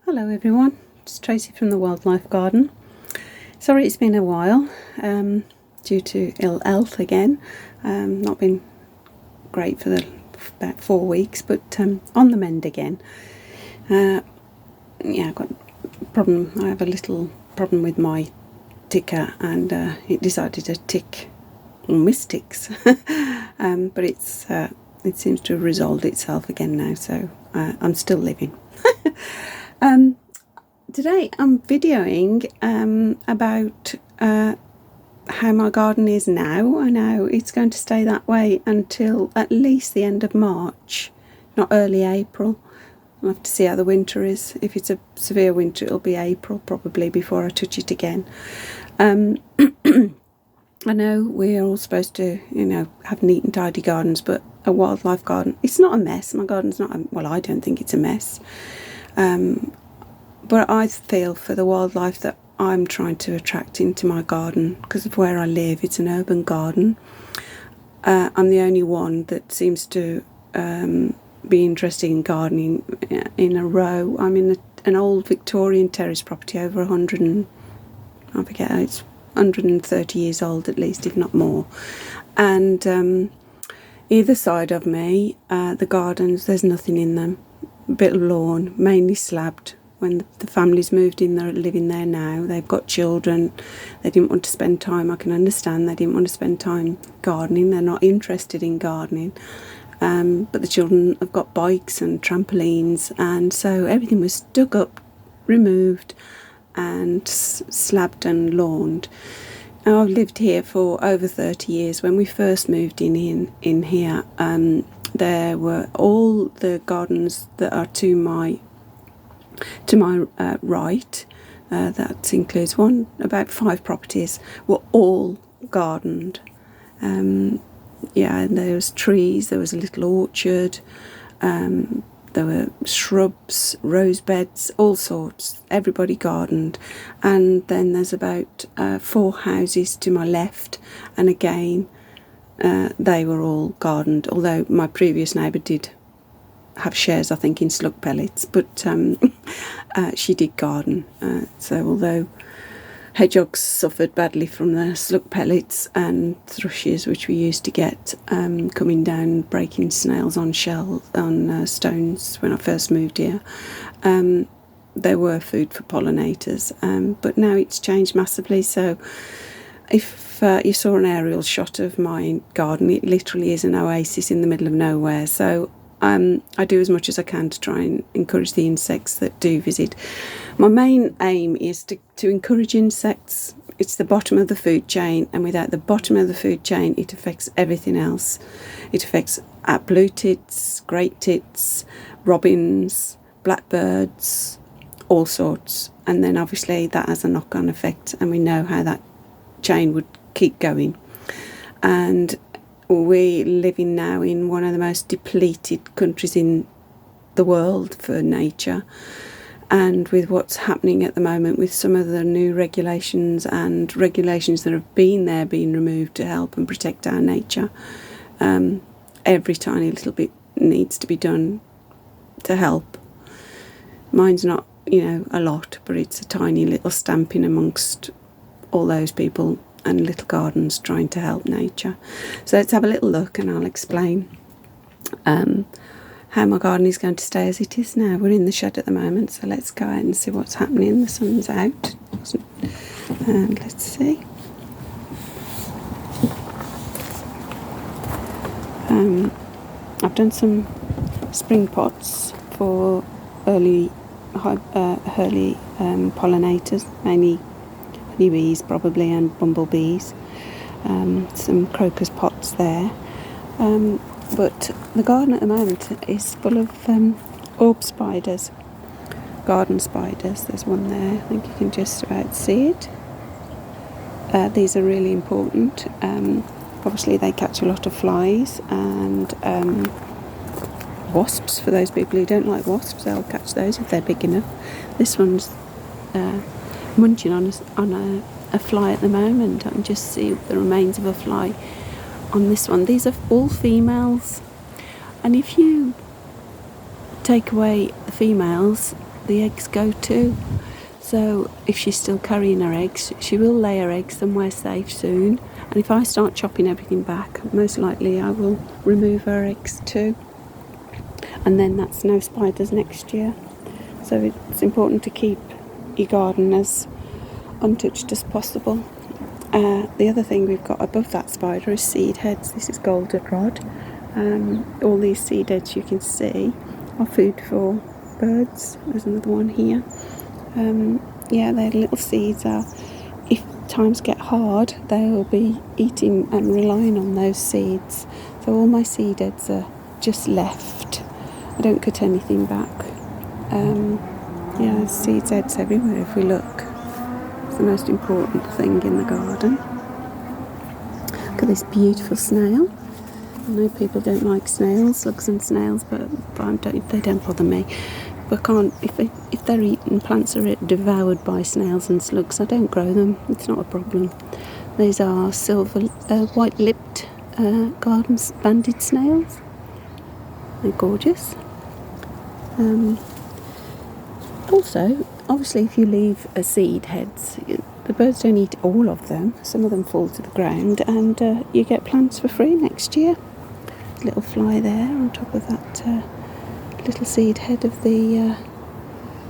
Hello everyone, it's Tracy from the Wildlife Garden. Sorry it's been a while due to ill health again. Not been great for about 4 weeks, but on the mend again. Yeah, I've got a problem. I have a little problem with my ticker, and it decided to tick or misticks. But it seems to have resolved itself again now, so I'm still living. Today I'm videoing about how my garden is now. I know it's going to stay that way until at least the end of March, not early April. I'll have to see how the winter is. If it's a severe winter, it'll be April probably before I touch it again. I know we're all supposed to, have neat and tidy gardens, but a wildlife garden, it's not a mess. My garden's not, well, I don't think it's a mess. But I feel for the wildlife that I'm trying to attract into my garden, because of where I live, it's an urban garden. I'm the only one that seems to be interested in gardening in a row. I'm in an old Victorian terrace property, over 100 and, I forget, it's 130 years old at least, if not more. And either side of me, the gardens, there's nothing in them. A bit of lawn, mainly slabbed. When the family's moved in, they're living there now. They've got children. They didn't want to spend time. I can understand they didn't want to spend time gardening. They're not interested in gardening. But the children have got bikes and trampolines, and so everything was dug up, removed, and slabbed and lawned. Now, I've lived here for over 30 years. When we first moved in here, there were all the gardens that are to my right, that includes about 5 properties, were all gardened. And there was trees, there was a little orchard, there were shrubs, rose beds, all sorts. Everybody gardened. And then there's about 4 houses to my left, and again they were all gardened, although my previous neighbour did have shares, I think, in slug pellets, but she did garden. So although hedgehogs suffered badly from the slug pellets, and thrushes, which we used to get coming down, breaking snails on stones when I first moved here, there were food for pollinators. But now it's changed massively. So if you saw an aerial shot of my garden, it literally is an oasis in the middle of nowhere. So I do as much as I can to try and encourage the insects that do visit. My main aim is to encourage insects. It's the bottom of the food chain, and without the bottom of the food chain, it affects everything else. It affects blue tits, great tits, robins, blackbirds, all sorts. And then obviously that has a knock-on effect, and we know how that chain would keep going. And we're living now in one of the most depleted countries in the world for nature, and with what's happening at the moment with some of the new regulations that have been there being removed to help and protect our nature, every tiny little bit needs to be done to help. Mine's not, a lot, but it's a tiny little stamping amongst all those people and little gardens trying to help nature. So let's have a little look, and I'll explain how my garden is going to stay as it is now. We're in the shed at the moment, so let's go out and see what's happening. The sun's out, and let's see. I've done some spring pots for early pollinators, mainly honeybees probably, and bumblebees. Some crocus pots there. But the garden at the moment is full of orb spiders, garden spiders. There's one there, I think you can just about see it. These are really important. Obviously they catch a lot of flies and wasps. For those people who don't like wasps, they'll catch those if they're big enough. This one's munching on a fly at the moment. I can just see the remains of a fly on this one. These are all females, and if you take away the females, the eggs go to. So if she's still carrying her eggs, she will lay her eggs somewhere safe soon. And if I start chopping everything back, most likely I will remove her eggs too. And then that's no spiders next year. So it's important to keep your garden as untouched as possible. The other thing we've got above that spider is seed heads. This is goldenrod. All these seed heads you can see are food for birds. There's another one here. Their little seeds are, if times get hard, they will be eating and relying on those seeds. So all my seed heads are just left. I don't cut anything back. There's seed heads everywhere if we look. It's the most important thing in the garden. Look at this beautiful snail. I know people don't like snails, slugs and snails, but they don't bother me. But if they're eaten, plants are devoured by snails and slugs, I don't grow them. It's not a problem. These are white-lipped garden banded snails. They're gorgeous. Also, obviously, if you leave seed heads, the birds don't eat all of them. Some of them fall to the ground, and you get plants for free next year. Little fly there on top of that little seed head of the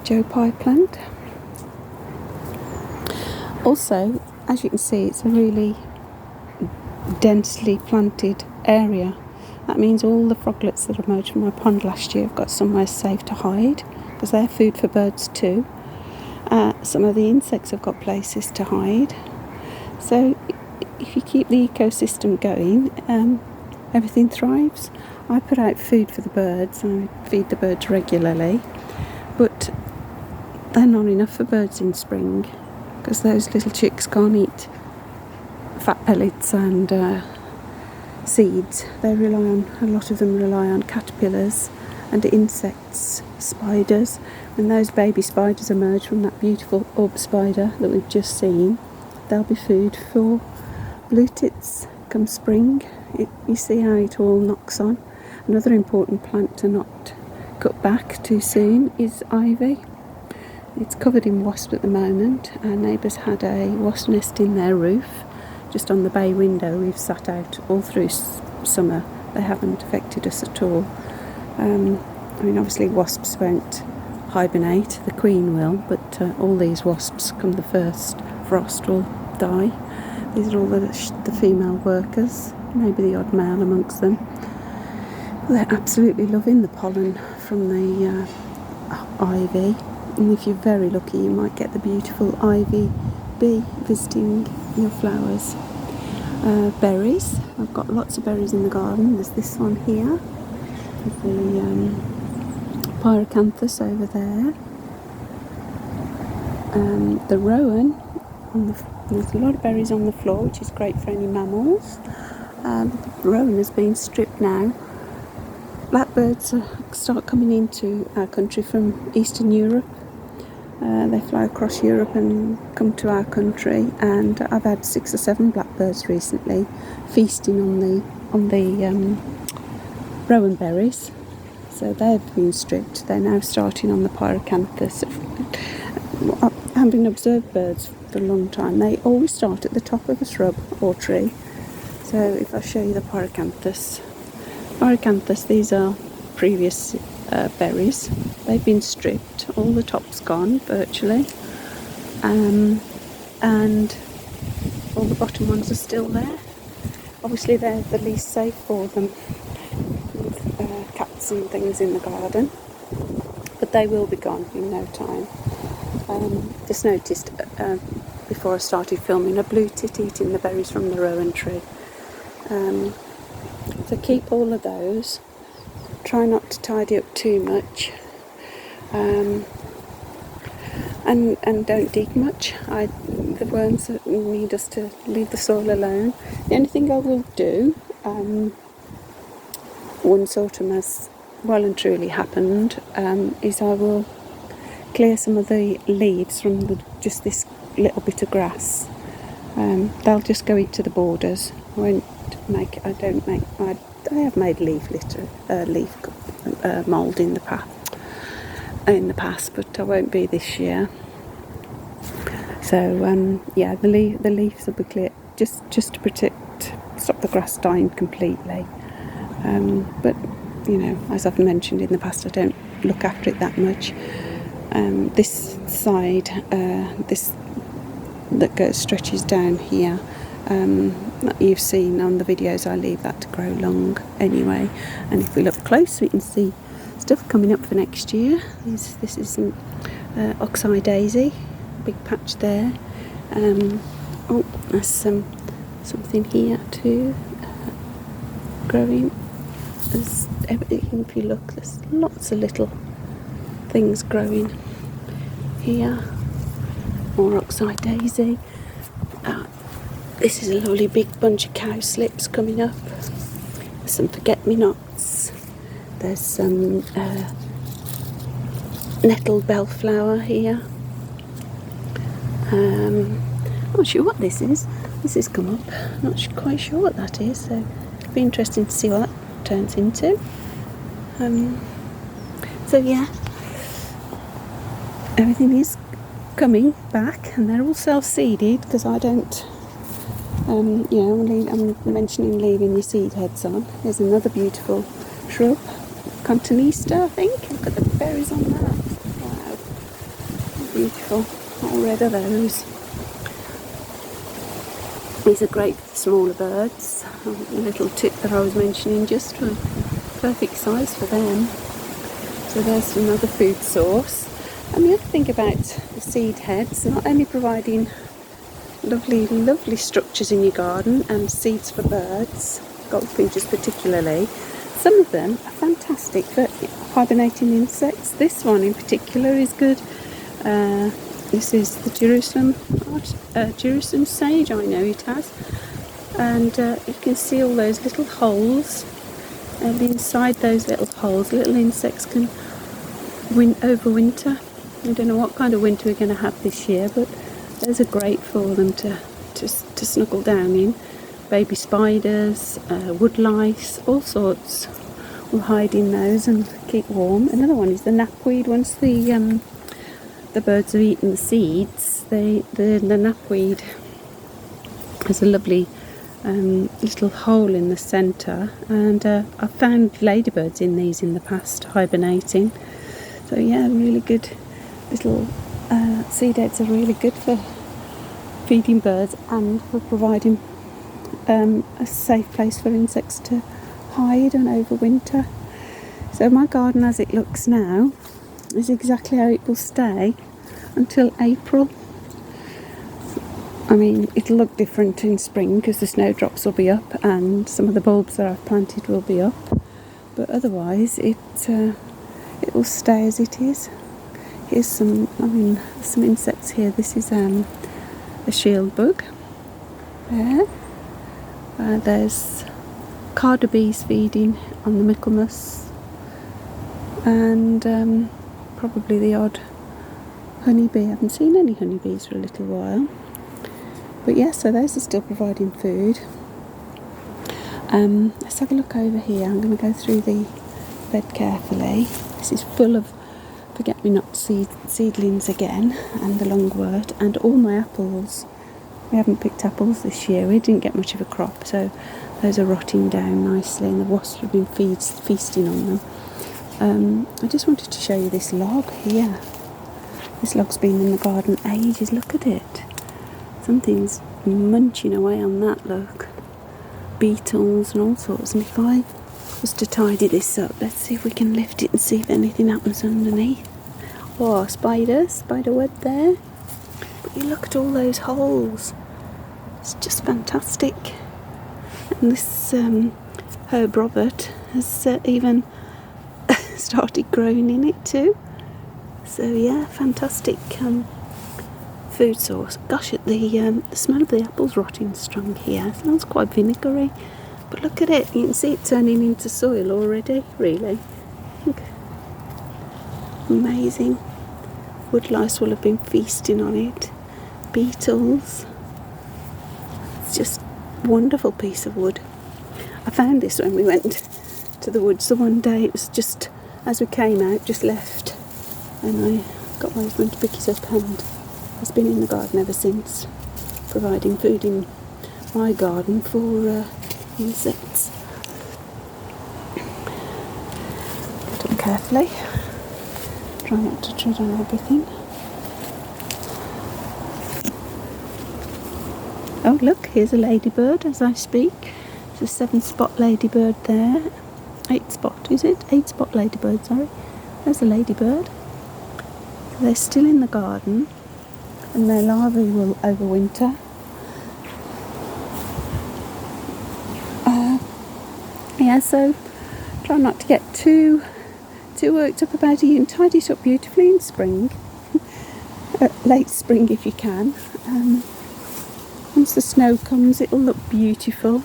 Joe Pye plant. Also, as you can see, it's a really densely planted area. That means all the froglets that emerged from my pond last year have got somewhere safe to hide, because they're food for birds too. Some of the insects have got places to hide. So if you keep the ecosystem going, everything thrives. I put out food for the birds, and I feed the birds regularly, but they're not enough for birds in spring, because those little chicks can't eat fat pellets and seeds. A lot of them rely on caterpillars and insects, spiders. When those baby spiders emerge from that beautiful orb spider that we've just seen, they'll be food for blue tits come spring. You see how it all knocks on. Another important plant to not cut back too soon is ivy. It's covered in wasps at the moment. Our neighbours had a wasp nest in their roof, just on the bay window. We've sat out all through summer. They haven't affected us at all. Obviously wasps won't hibernate, the queen will, but all these wasps, come the first frost, will die. These are all the female workers, maybe the odd male amongst them. They're absolutely loving the pollen from the ivy, and if you're very lucky you might get the beautiful ivy bee visiting your flowers. Berries, I've got lots of berries in the garden. There's this one here, the pyracanthus over there, the rowan. There's a lot of berries on the floor, which is great for any mammals. The rowan has been stripped now. Blackbirds start coming into our country from Eastern Europe. They fly across Europe and come to our country, and I've had 6 or 7 blackbirds recently feasting on the rowan berries. So they've been stripped. They're now starting on the pyracanthus. Having observed birds for a long time, they always start at the top of a shrub or tree. So if I show you the pyracanthus, these are previous berries. They've been stripped, all the top's gone virtually, and all the bottom ones are still there. Obviously they're the least safe for them, with cats and things in the garden, but they will be gone in no time. Just noticed before I started filming a blue tit eating the berries from the rowan tree. So keep all of those. Try not to tidy up too much, and don't dig much. The worms need us to leave the soil alone. The only thing I will do, once autumn has well and truly happened, is I will clear some of the leaves from just this little bit of grass. They'll just go into the borders. I have made leaf mould in the path. in the past, but I won't be this year. So yeah, the leaves will be clear just to stop the grass dying completely. But you know, as I've mentioned in the past, I don't look after it that much. This side, this that stretches down here, you've seen on the videos, I leave that to grow long anyway. And if we look close, we can see stuff coming up for next year. This is an oxeye daisy, big patch there. Oh, there's something here too growing. There's everything. If you look, there's lots of little things growing here. More oxeye daisy. This is a lovely big bunch of cowslips coming up. There's some forget-me-nots. There's some nettled bellflower here. Not sure what this is. This has come up. Not quite sure what that is. So it'll be interesting to see what that turns into. So yeah, everything is coming back, and they're all self-seeded because I don't. You know, I'm mentioning leaving your seed heads on. There's another beautiful shrub, Continista, I think. Look at the berries on that. Wow, beautiful. All red are those. These are great for the smaller birds. The little tip that I was mentioning, just for perfect size for them. So there's another food source. And the other thing about the seed heads, not only providing lovely structures in your garden and seeds for birds, goldfinches particularly, some of them are fantastic for hibernating insects. This one in particular is good. This is the Jerusalem sage, I know it has, and you can see all those little holes, and inside those little holes little insects can overwinter. I don't know what kind of winter we're going to have this year, but those are great for them to snuggle down in. Baby spiders, wood lice, all sorts will hide in those and keep warm. Another one is the knapweed. Once the birds have eaten the seeds, the knapweed has a lovely little hole in the centre, and I've found ladybirds in these in the past hibernating. So yeah, really good little seed heads are really good for feeding birds and for providing a safe place for insects to hide and overwinter. So my garden as it looks now is exactly how it will stay until April. I mean, it'll look different in spring because the snowdrops will be up and some of the bulbs that I've planted will be up, but otherwise it will stay as it is. Here's some insects here. This is a shield bug there. There's carder bees feeding on the Michaelmas, and probably the odd honeybee. I haven't seen any honeybees for a little while, but yeah, so those are still providing food. Let's have a look over here. I'm going to go through the bed carefully. This is full of forget-me-not seedlings again, and the longwort, and all my apples. We haven't picked apples this year. We didn't get much of a crop, so those are rotting down nicely, and the wasps have been feasting on them. I just wanted to show you this log here. This log's been in the garden ages. Look at it. Something's munching away on that, look. Beetles and all sorts. And if I was to tidy this up, let's see if we can lift it and see if anything happens underneath. Oh, spider web there. But you look at all those holes. It's just fantastic. And this Herb Robert has even started growing in it too. So yeah, fantastic food source. Gosh, the smell of the apples rotting strong here. It smells quite vinegary. But look at it, you can see it turning into soil already, really. Look. Amazing. Wood lice will have been feasting on it. Beetles. It's just a wonderful piece of wood. I found this when we went to the woods the one day. It was just, as we came out, just left and I got my husband to pick it up, and has been in the garden ever since, providing food in my garden for insects. Get up carefully, try not to tread on everything. Oh look, here's a ladybird as I speak. There's a 7-spot ladybird there. 8-spot, is it? 8-spot ladybird, sorry. There's a ladybird. They're still in the garden, and their larvae will overwinter. Yeah, so try not to get too worked up about it. You can tidy it up beautifully in spring, late spring if you can. Once the snow comes, it'll look beautiful.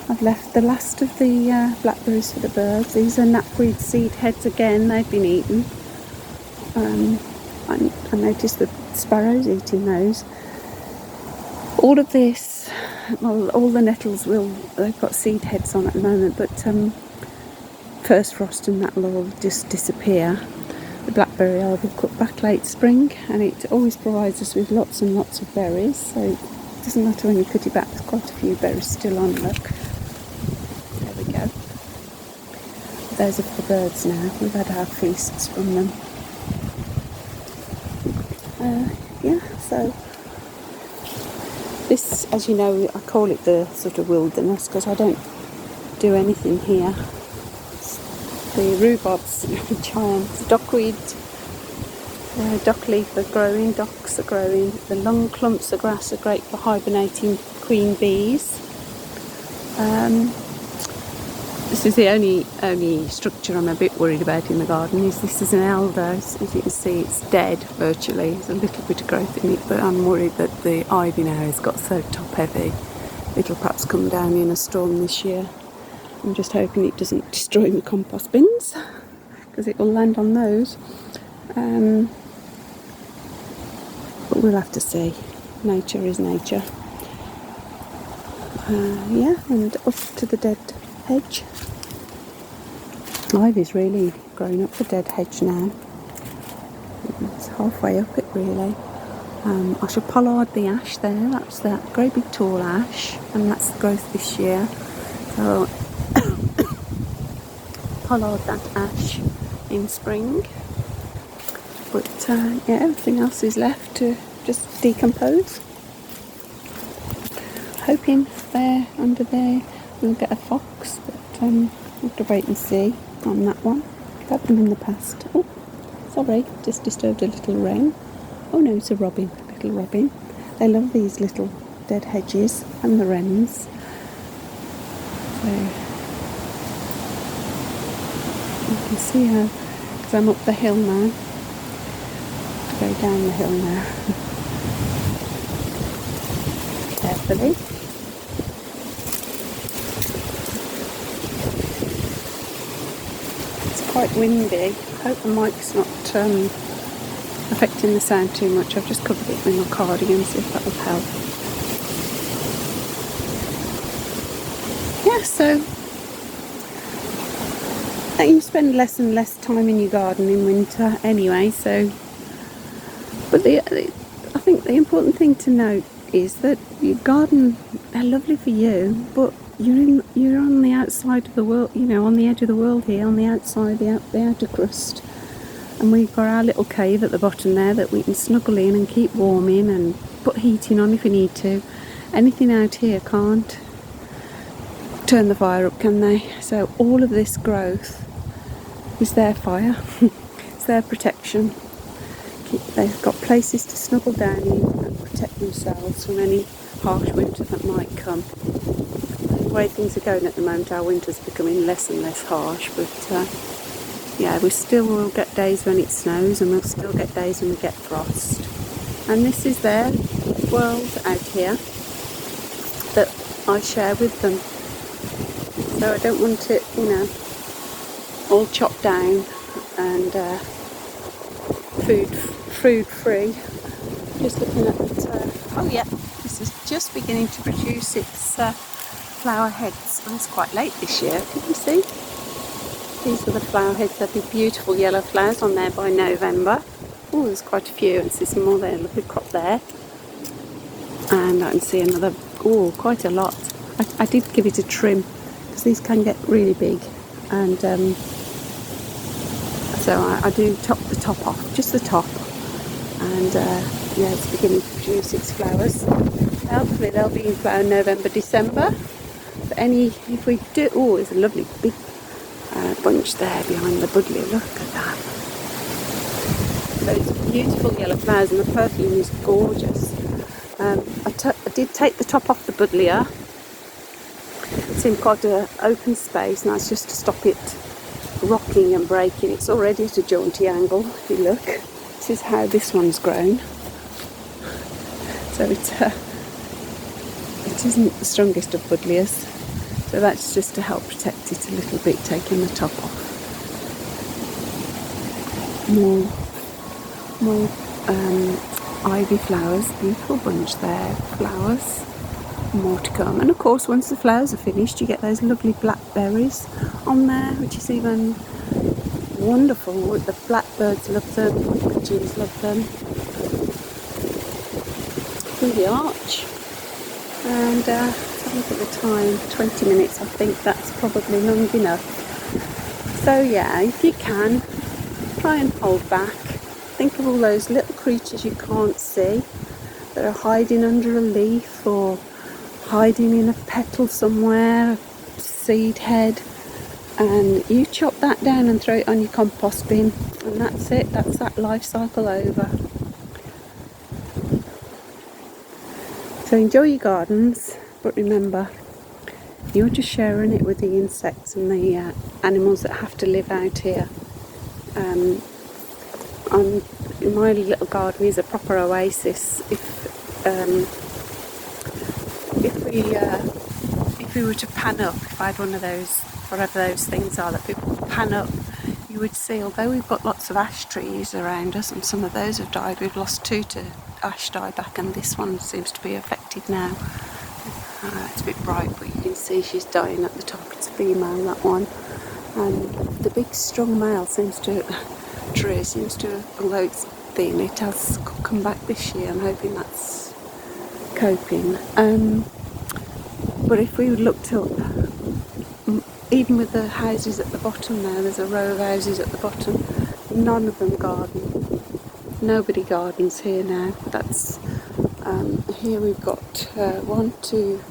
I've left the last of the blackberries for the birds. These are knapweed seed heads again, they've been eaten. I noticed the sparrows eating those. All of this, well, all the nettles they've got seed heads on at the moment, but first frost and that will all just disappear. The blackberry I will cut back late spring, and it always provides us with lots and lots of berries, so it doesn't matter when you cut it back, there's quite a few berries still on, look. There we go. Those are for the birds now. We've had our feasts from them. Yeah, so this, as you know, I call it the sort of wilderness because I don't do anything here. The rhubobs, giants, dockweed, dockleaf are growing, docks are growing. The long clumps of grass are great for hibernating queen bees. This is the only structure I'm a bit worried about in the garden. This is an elder. As you can see, it's dead virtually. There's a little bit of growth in it, but I'm worried that the ivy now has got so top heavy it'll perhaps come down in a storm this year. I'm just hoping it doesn't destroy my compost bins, because it will land on those. But we'll have to see. Nature is nature. Yeah, and up to the dead hedge. Ivy's really growing up the dead hedge now. It's halfway up it really. I shall pollard the ash there. That's that great big tall ash, and that's the growth this year. So pollard that ash in spring. But yeah, everything else is left to just decompose. Hoping there, under there, we'll get a fox, but we'll have to wait and see on that one. I've had them in the past. Oh, sorry, just disturbed a little wren. Oh no, it's a robin, little robin. They love these little dead hedges and the wrens. So you can see how, because I'm up the hill now, go down the hill now. Carefully. It's quite windy. I hope the mic's not affecting the sound too much. I've just covered it with my cardigan, see if that will help. Yeah, so you spend less and less time in your garden in winter anyway, so but I think the important thing to note is that your garden, they're lovely for you, but you're on the outside of the world, you know, on the edge of the world here, on the outside, the outer crust, and we've got our little cave at the bottom there that we can snuggle in and keep warm in and put heating on if we need to. Anything out here can't turn the fire up, can they? So all of this growth is their fire. It's their protection. They've got places to snuggle down in and protect themselves from any harsh winter that might come. The way things are going at the moment, our winter's becoming less and less harsh, but yeah, we still will get days when it snows, and we'll still get days when we get frost. And this is their world out here that I share with them. So I don't want it, you know, all chopped down and food free. Just looking at oh yeah, this is just beginning to produce its flower heads. Oh, it's quite late this year, can you see? These are the flower heads. There'll be beautiful yellow flowers on there by November. Oh, there's quite a few, and see some more there. Look, a crop there. And I can see another, oh, quite a lot. I did give it a trim because these can get really big, and so I do top the top off, just the top, and yeah, it's beginning to produce its flowers. Hopefully they'll be in flower November, December. But if we do, oh, there's a lovely big bunch there behind the buddleia. Look at that. Those beautiful yellow flowers, and the perfume is gorgeous. I did take the top off the buddleia. It seemed quite an open space, and that's just to stop it rocking and breaking. It's already at a jaunty angle, if you look. This is how this one's grown. So it isn't the strongest of buddleias. So that's just to help protect it a little bit, taking the top off. More ivy flowers, beautiful bunch there, flowers, more to come. And of course, once the flowers are finished, you get those lovely blackberries on there, which is even wonderful. The blackbirds love them, the pigeons love them. Through the arch, and let's look at the time, 20 minutes. I think that's probably long enough. So yeah, if you can, try and hold back. Think of all those little creatures you can't see that are hiding under a leaf or hiding in a petal somewhere, a seed head, and you chop that down and throw it on your compost bin, and that's it. That's that life cycle over. So enjoy your gardens, but remember, you're just sharing it with the insects and the animals that have to live out here. My little garden is a proper oasis. If we were to pan up, if I had one of those, whatever those things are that people pan up, you would see, although we've got lots of ash trees around us, and some of those have died, we've lost 2 to ash dieback, and this one seems to be affected now. It's a bit bright, but you can see she's dying at the top. It's a female, that one. And the big strong male tree seems to, although it's thin, it has come back this year. I'm hoping that's coping. But if we looked up, even with the houses at the bottom now, there's a row of houses at the bottom, none of them garden. Nobody gardens here now. That's here we've got 1, 2,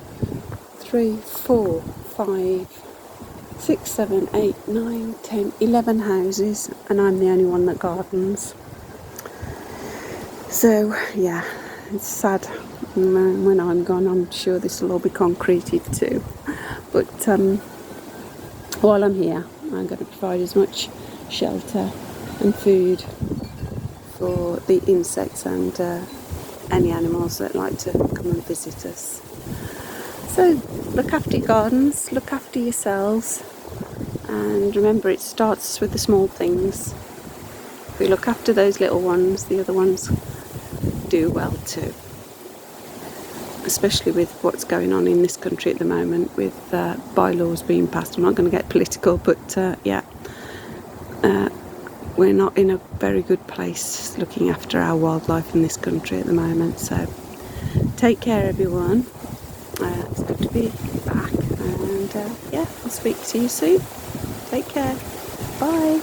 3, 4, 5, 6, 7, 8, 9, 10, 11 houses, and I'm the only one that gardens. So yeah, it's sad. When I'm gone, I'm sure this will all be concreted too. But while I'm here, I'm going to provide as much shelter and food for the insects and any animals that like to come and visit us. So look after your gardens, look after yourselves, and remember, it starts with the small things. If we look after those little ones, the other ones do well too. Especially with what's going on in this country at the moment, with bylaws being passed. I'm not going to get political, but we're not in a very good place looking after our wildlife in this country at the moment. So take care, everyone. It's good to be back, and I'll speak to you soon. Take care. Bye.